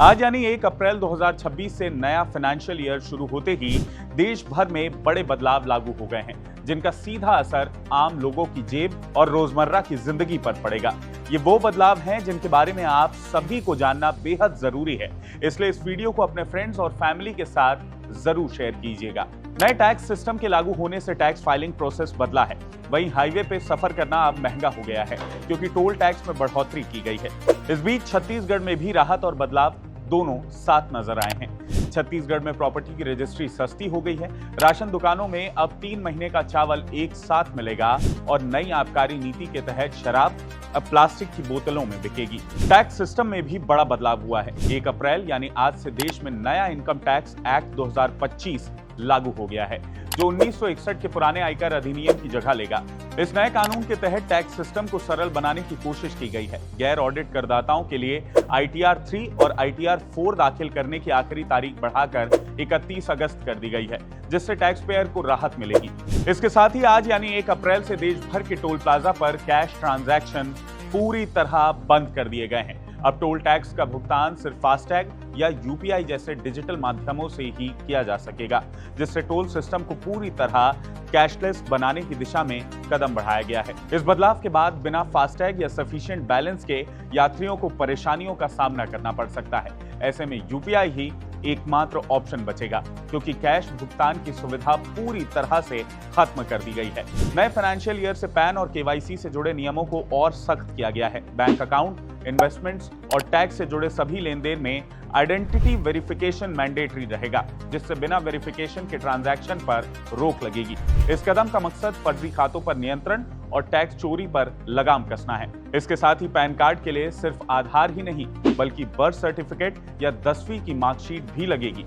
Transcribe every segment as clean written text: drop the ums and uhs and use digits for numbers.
आज यानी 1 अप्रैल 2026 से नया फाइनेंशियल ईयर शुरू होते ही देश भर में बड़े बदलाव लागू हो गए हैं, जिनका सीधा असर आम लोगों की जेब और रोजमर्रा की जिंदगी पर पड़ेगा। ये वो बदलाव हैं जिनके बारे में आप सभी को जानना बेहद जरूरी है, इसलिए इस वीडियो को अपने फ्रेंड्स और फैमिली के साथ जरूर शेयर कीजिएगा। नए टैक्स सिस्टम के लागू होने से टैक्स फाइलिंग प्रोसेस बदला है। वहीं हाईवे पे सफर करना अब महंगा हो गया है, क्योंकि टोल टैक्स में बढ़ोतरी की गई है। इस बीच छत्तीसगढ़ में भी राहत और बदलाव दोनों साथ नजर आए हैं। छत्तीसगढ़ में प्रॉपर्टी की रजिस्ट्री सस्ती हो गई है। राशन दुकानों में अब 3 महीने का चावल एक साथ मिलेगा और नई आबकारी नीति के तहत शराब अब प्लास्टिक की बोतलों में बिकेगी। टैक्स सिस्टम में भी बड़ा बदलाव हुआ है। 1 अप्रैल यानी आज से देश में नया इनकम टैक्स एक्ट 2025 लागू हो गया है, जो 1961 के पुराने आयकर अधिनियम की जगह लेगा। इस नए कानून के तहत टैक्स सिस्टम को सरल बनाने की कोशिश की गई है। गैर ऑडिट करदाताओं के लिए ITR 3 और ITR 4 दाखिल करने की आखिरी तारीख बढ़ाकर 31 अगस्त कर दी गई है, जिससे टैक्स पेयर को राहत मिलेगी। इसके साथ ही आज यानी 1 अप्रैल से देश भर के टोल प्लाजा पर कैश ट्रांजैक्शन पूरी तरह बंद कर दिए गए हैं। अब टोल टैक्स का भुगतान सिर्फ फास्टैग या UPI जैसे डिजिटल माध्यमों से ही किया जा सकेगा, जिससे टोल सिस्टम को पूरी तरह कैशलेस बनाने की दिशा में कदम बढ़ाया गया है। इस बदलाव के बाद बिना फास्टैग या सफिशिएंट बैलेंस के यात्रियों को परेशानियों का सामना करना पड़ सकता है। ऐसे में UPI ही एकमात्र ऑप्शन बचेगा, क्योंकि कैश भुगतान की सुविधा पूरी तरह से खत्म कर दी गई है। नए फाइनेंशियल ईयर से पैन और KYC से जुड़े नियमों को और सख्त किया गया है। बैंक अकाउंट, इन्वेस्टमेंट्स और टैक्स से जुड़े सभी लेन देन में आइडेंटिटी वेरिफिकेशन मैंडेटरी रहेगा, जिससे बिना वेरिफिकेशन के ट्रांजैक्शन पर रोक लगेगी। इस कदम का मकसद फर्जी खातों पर नियंत्रण और टैक्स चोरी पर लगाम कसना है। इसके साथ ही पैन कार्ड के लिए सिर्फ आधार ही नहीं, बल्कि बर्थ सर्टिफिकेट या 10वीं की मार्कशीट भी लगेगी।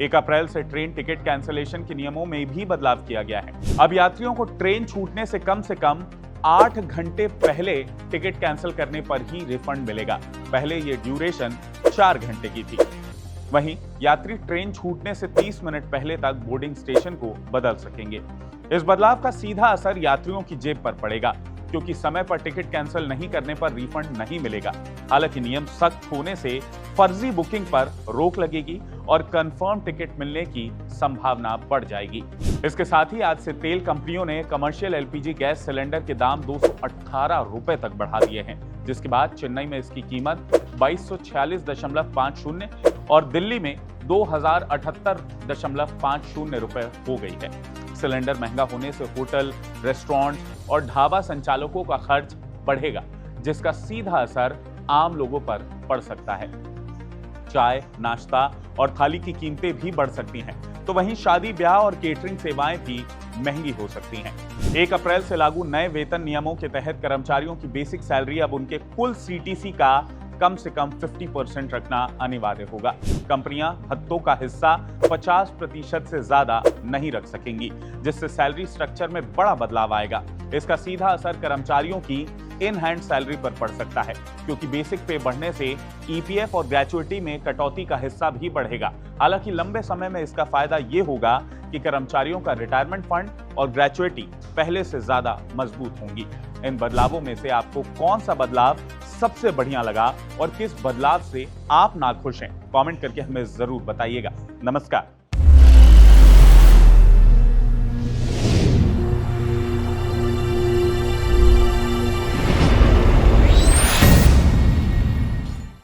1 अप्रैल से ट्रेन टिकट कैंसिलेशन के नियमों में भी बदलाव किया गया है। अब यात्रियों को ट्रेन छूटने से कम 8 घंटे पहले टिकट कैंसिल करने पर ही रिफंड मिलेगा। पहले ये ड्यूरेशन 4 घंटे की थी। वहीं यात्री ट्रेन छूटने से 30 मिनट पहले तक बोर्डिंग स्टेशन को बदल सकेंगे। इस बदलाव का सीधा असर यात्रियों की जेब पर पड़ेगा, क्योंकि समय पर टिकट कैंसिल नहीं करने पर रिफंड नहीं मिलेगा। हालांकि नियम सख्त होने से फर्जी बुकिंग पर रोक लगेगी और कंफर्म टिकट मिलने की संभावना बढ़ जाएगी। इसके साथ ही आज से तेल कंपनियों ने कमर्शियल LPG गैस सिलेंडर के दाम 218 रुपए तक बढ़ा दिए हैं, जिसके बाद चेन्नई में इसकी कीमत 2246.50 और दिल्ली में 2078.50 रुपए हो गई है। सिलेंडर महंगा होने से होटल, रेस्टोरेंट और ढाबा संचालकों का खर्च बढ़ेगा, जिसका सीधा असर आम लोगों पर पड़ सकता है। चाय, नाश्ता और थाली की कीमतें भी बढ़ सकती हैं, तो वहीं शादी ब्याह और केटरिंग सेवाएं भी महंगी हो सकती हैं। 1 अप्रैल से लागू नए वेतन नियमों के तहत कर्मचारियों की बेसिक सैलरी अब उनके कुल CTC का कम से कम 50% रखना अनिवार्य होगा। कंपनियां भत्तों का हिस्सा 50% से ज्यादा नहीं रख सकेंगी, जिससे सैलरी स्ट्रक्चर में बड़ा बदलाव आएगा। इसका सीधा असर कर्मचारियों की इन हैंड सैलरी पर पड़ सकता है, क्योंकि बेसिक पे बढ़ने से EPF और ग्रेचुइटी में कटौती का हिस्सा भी बढ़ेगा। हालांकि लंबे समय में इसका फायदा ये होगा कि कर्मचारियों का रिटायरमेंट फंड और ग्रेचुइटी पहले से ज्यादा मजबूत होंगी। इन बदलावों में से आपको कौन सा बदलाव सबसे बढ़िया लगा और किस बदलाव से आप नाखुश हैं? कमेंट करके हमें जरूर बताइएगा। नमस्कार।